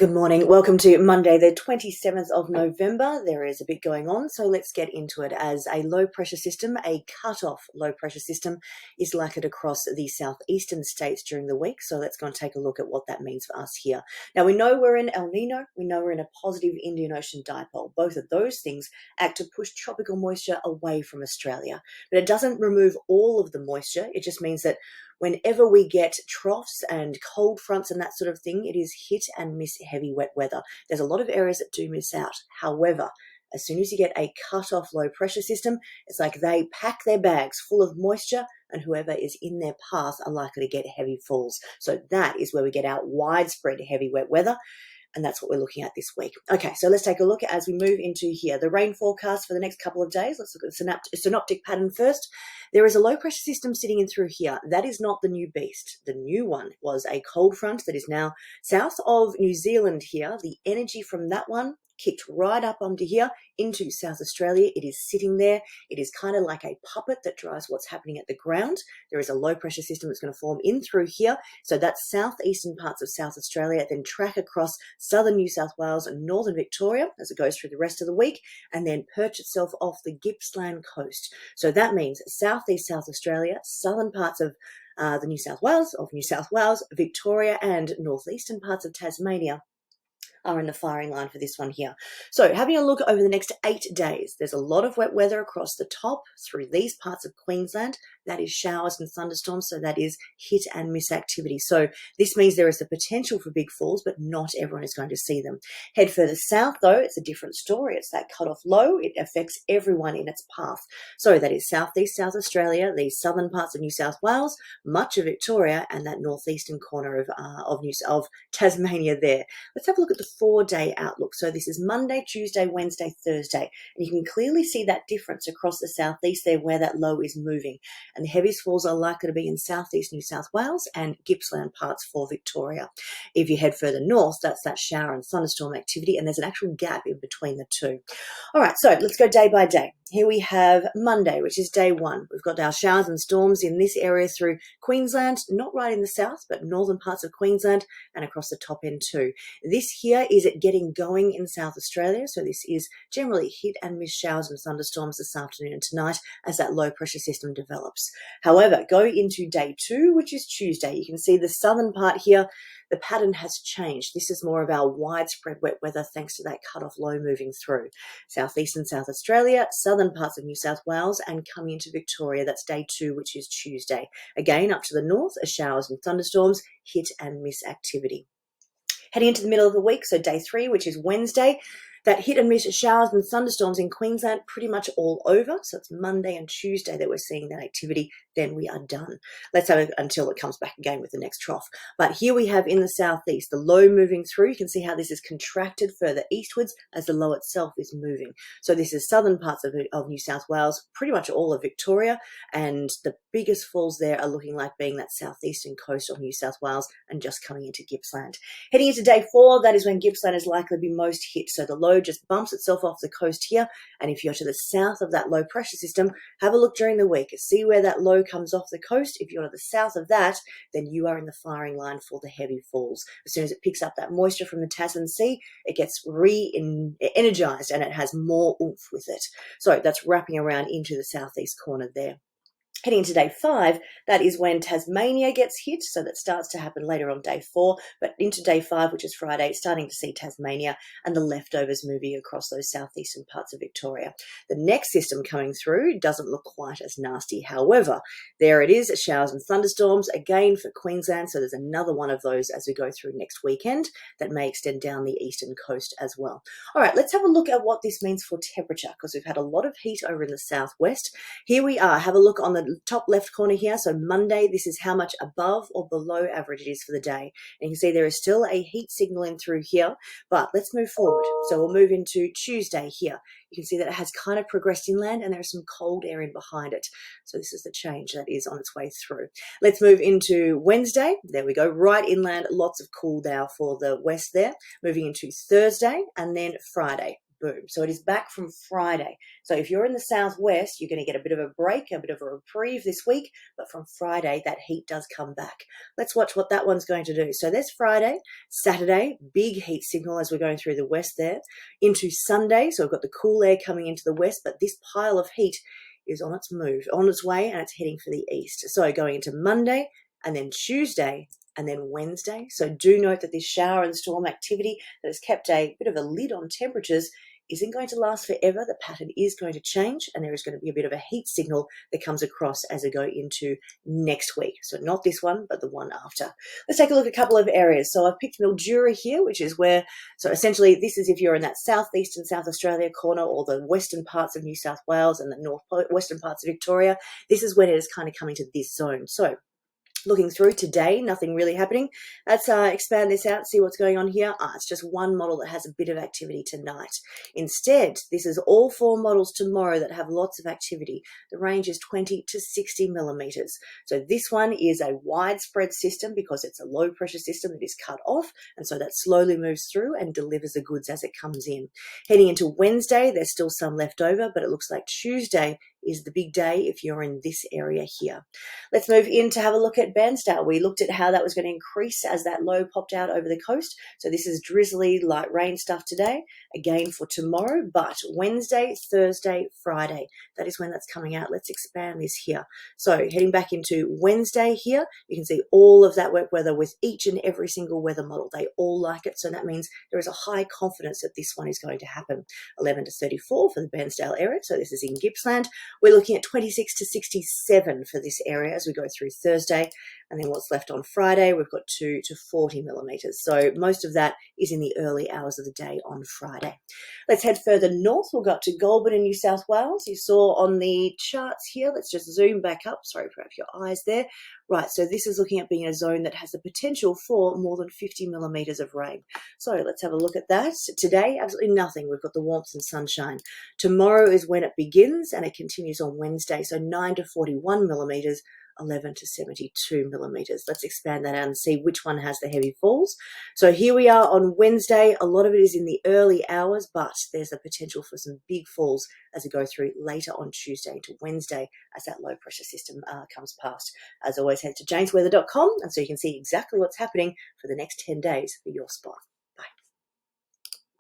Good morning. Welcome to Monday, the 27th of November. There is a bit going on, so let's get into it. As a low pressure system, a cut-off low pressure system, is likely to cross the southeastern states during the week. So let's go and take a look at what that means for us here. Now, we know we're in El Nino. We know we're in a positive Indian Ocean dipole. Both of those things act to push tropical moisture away from Australia. But it doesn't remove all of the moisture. It just means that whenever we get troughs and cold fronts and that sort of thing, it is hit and miss heavy wet weather. There's a lot of areas that do miss out. However, as soon as you get a cut-off low pressure system, it's like they pack their bags full of moisture, and whoever is in their path are likely to get heavy falls. So that is where we get our widespread heavy wet weather. And that's what we're looking at this week. Okay, so let's take a look as we move into here. The rain forecast for the next couple of days. Let's look at the synoptic pattern first. There is a low pressure system sitting in through here. That is not the new beast. The new one was a cold front that is now south of New Zealand here. The energy from that one kicked right up onto here into South Australia. It is sitting there. It is kind of like a puppet that drives what's happening at the ground. There is a low pressure system that's going to form in through here. So that's southeastern parts of South Australia, then track across southern New South Wales and northern Victoria as it goes through the rest of the week, and then perch itself off the Gippsland coast. So that means southeast South Australia, southern parts of New South Wales, Victoria, and northeastern parts of Tasmania are in the firing line for this one here. So having a look over the next 8 days, there's a lot of wet weather across the top through these parts of Queensland. That is showers and thunderstorms, so that is hit and miss activity. So this means there is the potential for big falls, but not everyone is going to see them. Head further south though, it's a different story. It's that cut-off low. It affects everyone in its path. So that is southeast South Australia, the southern parts of New South Wales, much of Victoria, and that northeastern corner of Tasmania there. Let's have a look at the 4-day outlook. So this is Monday, Tuesday, Wednesday, Thursday. And you can clearly see that difference across the southeast there where that low is moving. And the heaviest falls are likely to be in southeast New South Wales and Gippsland parts for Victoria. If you head further north, that's that shower and thunderstorm activity, and there's an actual gap in between the two. All right, so let's go day by day. Here we have Monday, which is day one. We've got our showers and storms in this area through Queensland, not right in the south, but northern parts of Queensland and across the top end too. This here is it getting going in South Australia. So this is generally hit and miss showers and thunderstorms this afternoon and tonight as that low pressure system develops. However, go into day two, which is Tuesday. You can see the southern part here. The pattern has changed. This is more of our widespread wet weather thanks to that cut-off low moving through. Southeast and South Australia, southern parts of New South Wales, and coming into Victoria. That's day two, which is Tuesday. Again, up to the north are showers and thunderstorms, hit and miss activity. Heading into the middle of the week, so day three, which is Wednesday, that hit and miss showers and thunderstorms in Queensland pretty much all over. So it's Monday and Tuesday that we're seeing that activity. Then we are done. Let's have it until it comes back again with the next trough. But here we have in the southeast, the low moving through. You can see how this is contracted further eastwards as the low itself is moving. So this is southern parts of New South Wales, pretty much all of Victoria. And the biggest falls there are looking like being that southeastern coast of New South Wales and just coming into Gippsland. Heading into day four, that is when Gippsland is likely to be most hit. So the low just bumps itself off the coast here, and if you're to the south of that low pressure system, have a look during the week, see where that low comes off the coast. If you're to the south of that, then you are in the firing line for the heavy falls. As soon as it picks up that moisture from the Tasman Sea, it gets re-energized and it has more oomph with it. So that's wrapping around into the southeast corner there. Heading to day five, that is when Tasmania gets hit, so that starts to happen later on day four, but into day five, which is Friday, starting to see Tasmania and the leftovers moving across those southeastern parts of Victoria. The next system coming through doesn't look quite as nasty. However, there it is, showers and thunderstorms, again for Queensland, so there's another one of those as we go through next weekend that may extend down the eastern coast as well. All right, let's have a look at what this means for temperature, because we've had a lot of heat over in the southwest. Here we are, have a look on the top left corner here. So Monday, this is how much above or below average it is for the day. And you can see there is still a heat signal in through here, but let's move forward. So we'll move into Tuesday here. You can see that it has kind of progressed inland and there's some cold air in behind it. So this is the change that is on its way through. Let's move into Wednesday. There we go, right inland, lots of cool now for the west there. Moving into Thursday and then Friday. boom. So it is back from Friday. So if you're in the southwest, you're going to get a bit of a break, a bit of a reprieve this week, but from Friday, that heat does come back. Let's watch what that one's going to do. So there's Friday, Saturday, big heat signal as we're going through the west there, into Sunday. So we've got the cool air coming into the west, but this pile of heat is on its move, on its way, and it's heading for the east. So going into Monday, and then Tuesday, and then Wednesday. So do note that this shower and storm activity that has kept a bit of a lid on temperatures isn't going to last forever. The pattern is going to change, and there is going to be a bit of a heat signal that comes across as we go into next week. So not this one, but the one after. Let's take a look at a couple of areas. So I've picked Mildura here, which is where, so essentially this is if you're in that southeastern South Australia corner, or the western parts of New South Wales and the northwestern parts of Victoria. This is when it is kind of coming to this zone. So looking through today, nothing really happening. Let's expand this out, see what's going on here. It's just one model that has a bit of activity tonight. Instead, this is all 4 models tomorrow that have lots of activity. The range is 20 to 60 millimeters. So this one is a widespread system because it's a low pressure system that is cut off, and so that slowly moves through and delivers the goods as it comes in. Heading into Wednesday, there's still some left over, but it looks like Tuesday is the big day if you're in this area here. Let's move in to have a look at Bairnsdale. We looked at how that was going to increase as that low popped out over the coast. So this is drizzly light rain stuff today, again for tomorrow, but Wednesday, Thursday, Friday, that is when that's coming out. Let's expand this here. So heading back into Wednesday here, you can see all of that wet weather with each and every single weather model. They all like it. So that means there is a high confidence that this one is going to happen. 11 to 34 for the Bairnsdale area. So this is in Gippsland. We're looking at 26 to 67 for this area as we go through Thursday. And then what's left on Friday, we've got 2 to 40 millimeters. So most of that is in the early hours of the day on Friday. Let's head further north. We'll go up to Goulburn in New South Wales. You saw on the charts here, let's just zoom back up. Sorry for your eyes there. Right, so this is looking at being a zone that has the potential for more than 50 millimeters of rain. So let's have a look at that. Today, absolutely nothing. We've got the warmth and sunshine. Tomorrow is when it begins, and it continues on Wednesday. So 9 to 41 millimeters, 11 to 72 millimeters. Let's expand that out and see which one has the heavy falls. So here we are on Wednesday. A lot of it is in the early hours, but there's a potential for some big falls as we go through later on Tuesday to Wednesday as that low pressure system comes past. As always, head to jamesweather.com, and so you can see exactly what's happening for the next 10 days for your spot.